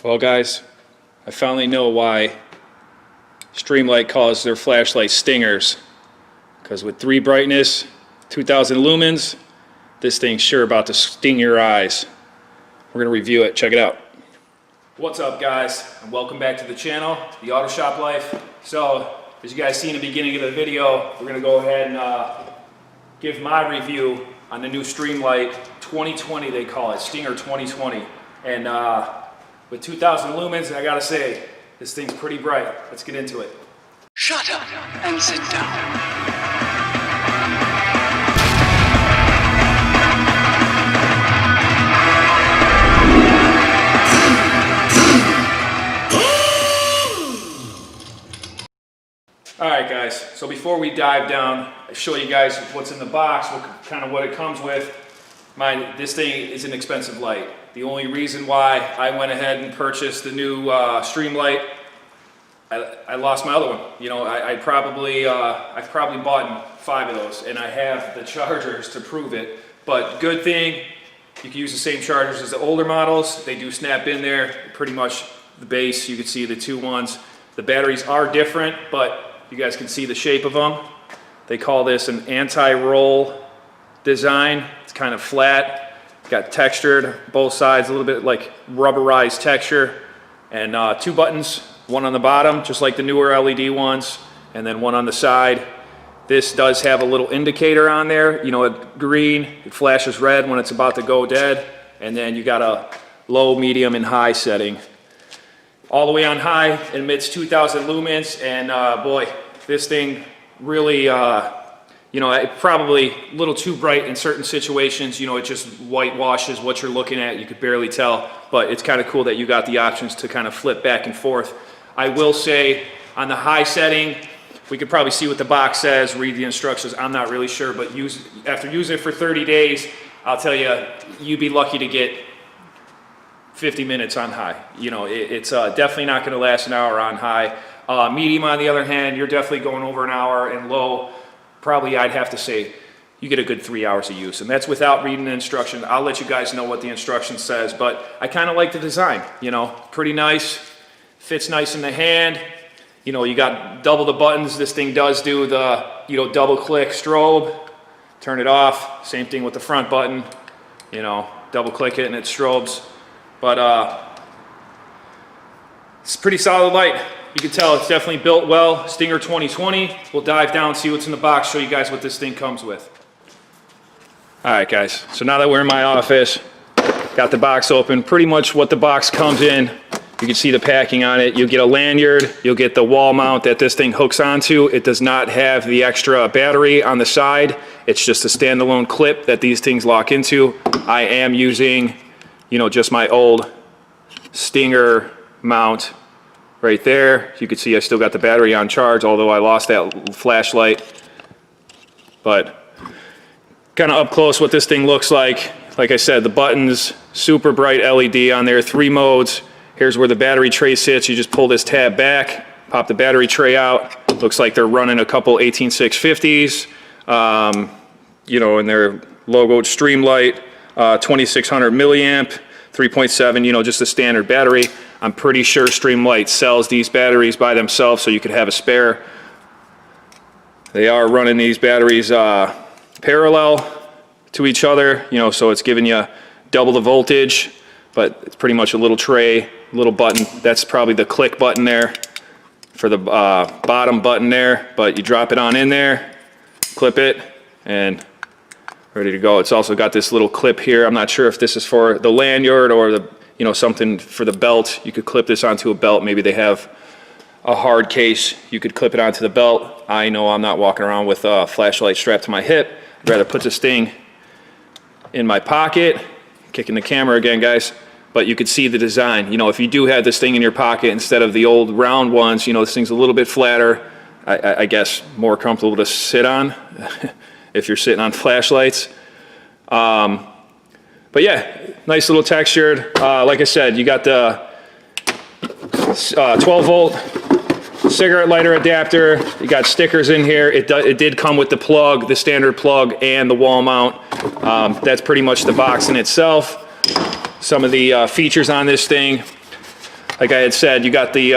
Well guys, I finally know why Streamlight calls their flashlights stingers. Because with 3 brightness, 2000 lumens, this thing's sure about to sting your eyes. We're going to review it. Check it out. What's up guys, and welcome back to the channel, The Auto Shop Life. So, as you guys see in the beginning of the video, we're going to go ahead and give my review on the new Streamlight 2020, they call it, Stinger 2020. And with 2000 lumens, I gotta say, this thing's pretty bright. Let's get into it. Shut up and sit down. Alright guys, so before we dive down, I show you guys what's in the box, what it comes with. This thing is an expensive light. The only reason why I went ahead and purchased the new Streamlight, I lost my other one. You know, I've probably bought 5 of those, and I have the chargers to prove it. But good thing, you can use the same chargers as the older models. They do snap in there, pretty much the base. You can see the 2 ones. The batteries are different, but you guys can see the shape of them. They call this an anti-roll design. It's kind of flat, got textured both sides, a little bit like rubberized texture, and 2 buttons, one on the bottom just like the newer LED ones, and then one on the side. This does have a little indicator on there, you know, green, it flashes red when it's about to go dead, and then you got a low, medium, and high setting. All the way on high, it emits 2000 lumens, and boy, this thing really, you know, it probably a little too bright in certain situations. You know, it just whitewashes what you're looking at. You could barely tell, but it's kind of cool that you got the options to kind of flip back and forth. I will say on the high setting, we could probably see what the box says, read the instructions. I'm not really sure, but after using it for 30 days, I'll tell you, you'd be lucky to get 50 minutes on high. You know, it's definitely not going to last an hour on high. Medium, on the other hand, you're definitely going over an hour, and low, probably I'd have to say you get a good 3 hours of use, and that's without reading the instructions. I'll let you guys know what the instruction says, but I kind of like the design. You know, pretty nice, fits nice in the hand. You know, you got double the buttons. This thing does do the, you know, double click strobe, turn it off. Same thing with the front button, you know, double click it and it strobes. But it's a pretty solid light. You can tell it's definitely built well. Stinger 2020. We'll dive down, see what's in the box, show you guys what this thing comes with. Alright guys, so now that we're in my office, got the box open, pretty much what the box comes in. You can see the packing on it. You'll get a lanyard, you'll get the wall mount that this thing hooks onto. It does not have the extra battery on the side. It's just a standalone clip that these things lock into. I am using, you know, just my old Stinger mount right there. You can see I still got the battery on charge, although I lost that flashlight. But kind of up close what this thing looks like. Like I said, the buttons, super bright LED on there, 3 modes. Here's where the battery tray sits. You just pull this tab back, pop the battery tray out. Looks like they're running a couple 18650s, you know, and they're logoed Streamlight, 2600 milliamp, 3.7, you know, just a standard battery. I'm pretty sure Streamlight sells these batteries by themselves, so you could have a spare. They are running these batteries parallel to each other, you know, so it's giving you double the voltage, but it's pretty much a little tray, little button. That's probably the click button there for the bottom button there, but you drop it on in there, clip it, and ready to go. It's also got this little clip here. I'm not sure if this is for the lanyard or the, you know, something for the belt. You could clip this onto a belt. Maybe they have a hard case. You could clip it onto the belt. I know I'm not walking around with a flashlight strapped to my hip. I'd rather put this thing in my pocket. Kicking the camera again, guys. But you could see the design. You know, if you do have this thing in your pocket instead of the old round ones, you know, this thing's a little bit flatter. I guess more comfortable to sit on if you're sitting on flashlights. But yeah, nice little textured. Like I said, you got the 12 volt cigarette lighter adapter. You got stickers in here. It did come with the plug, the standard plug, and the wall mount. That's pretty much the box in itself. Some of the features on this thing. Like I had said, you got the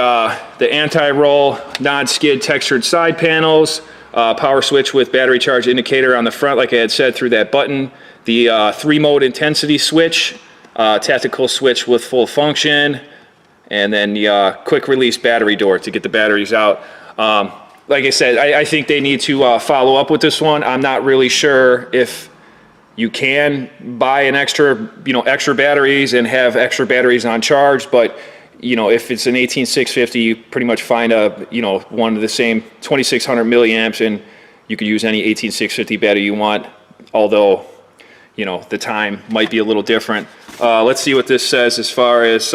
anti-roll, non-skid textured side panels, power switch with battery charge indicator on the front, like I had said, through that button. The 3-mode intensity switch, tactical switch with full function, and then the quick release battery door to get the batteries out. Like I said, I think they need to follow up with this one. I'm not really sure if you can buy an extra, extra batteries and have extra batteries on charge, but if it's an 18650, you pretty much find one of the same 2600 milliamps, and you could use any 18650 battery you want, although, the time might be a little different. Let's see what this says as far as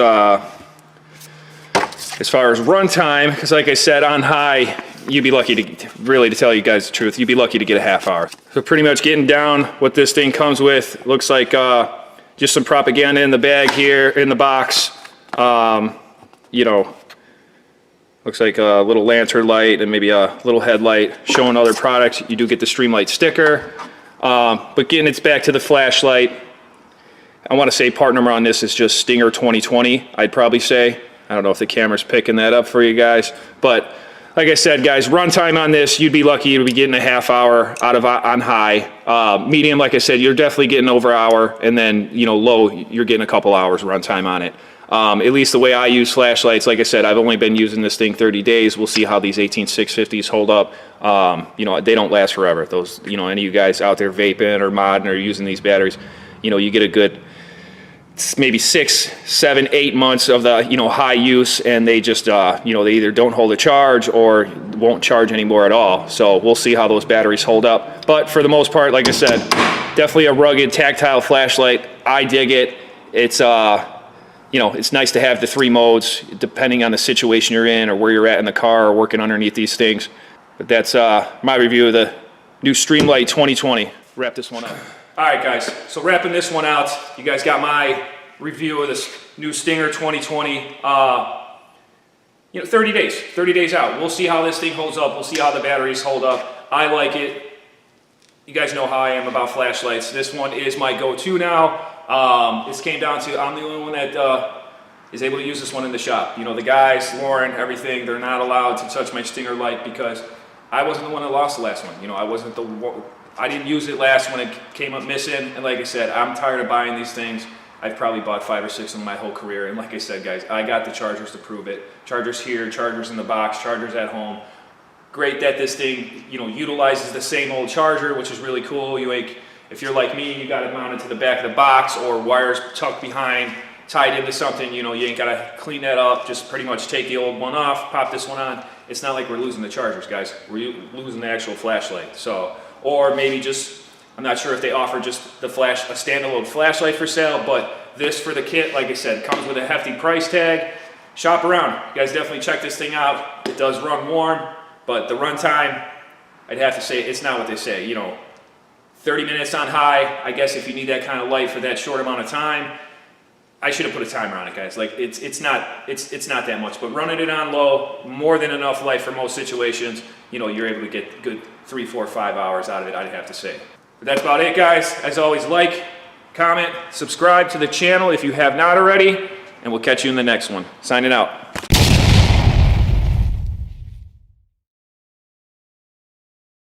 run time, because like I said, on high, you'd be lucky to tell you guys the truth, you'd be lucky to get a half hour. So pretty much getting down what this thing comes with, looks like just some propaganda in the bag here, in the box. Looks like a little lantern light and maybe a little headlight showing other products. You do get the Streamlight sticker, but getting it back to the flashlight, I want to say part number on this is just Stinger 2020, I'd probably say. I don't know if the camera's picking that up for you guys, but like I said, guys, runtime on this, you'd be lucky to be getting a half hour on high. Medium, like I said, you're definitely getting over an hour, and then, low, you're getting a couple hours runtime on it. At least the way I use flashlights, like I said, I've only been using this thing 30 days. We'll see how these 18650s hold up. They don't last forever. Those, any of you guys out there vaping or modding or using these batteries, you get a good maybe 6, 7, 8 months of the high use, and they just they either don't hold a charge or won't charge anymore at all. So we'll see how those batteries hold up. But for the most part, like I said, definitely a rugged tactile flashlight. I dig it. It's it's nice to have the 3 modes depending on the situation you're in or where you're at in the car or working underneath these things. But that's my review of the new Streamlight 2020. Wrap this one up. All right, guys, so wrapping this one out, you guys got my review of this new Stinger 2020. 30 days out. We'll see how this thing holds up. We'll see how the batteries hold up. I like it. You guys know how I am about flashlights. This one is my go-to now. This came down to, I'm the only one that is able to use this one in the shop. The guys, Lauren, everything, they're not allowed to touch my Stinger light because I wasn't the one that lost the last one. I wasn't the one. I didn't use it last when it came up missing, and like I said, I'm tired of buying these things. I've probably bought 5 or 6 in my whole career, and like I said, guys, I got the chargers to prove it. Chargers here, chargers in the box, chargers at home. Great that this thing, utilizes the same old charger, which is really cool. If you're like me, you got it mounted to the back of the box or wires tucked behind, tied into something, you ain't gotta clean that up. Just pretty much take the old one off, pop this one on. It's not like we're losing the chargers, guys. We're losing the actual flashlight. So. Or maybe I'm not sure if they offer just a standalone flashlight for sale, but this for the kit, like I said, comes with a hefty price tag. Shop around. You guys definitely check this thing out. It does run warm, but the runtime, I'd have to say, it's not what they say. 30 minutes on high, I guess if you need that kind of light for that short amount of time, I should have put a timer on it, guys. Like it's not that much, but running it on low, more than enough light for most situations. You're able to get good 3, 4, 5 hours out of it, I'd have to say. But that's about it, guys. As always, like, comment, subscribe to the channel if you have not already, and we'll catch you in the next one. Signing out.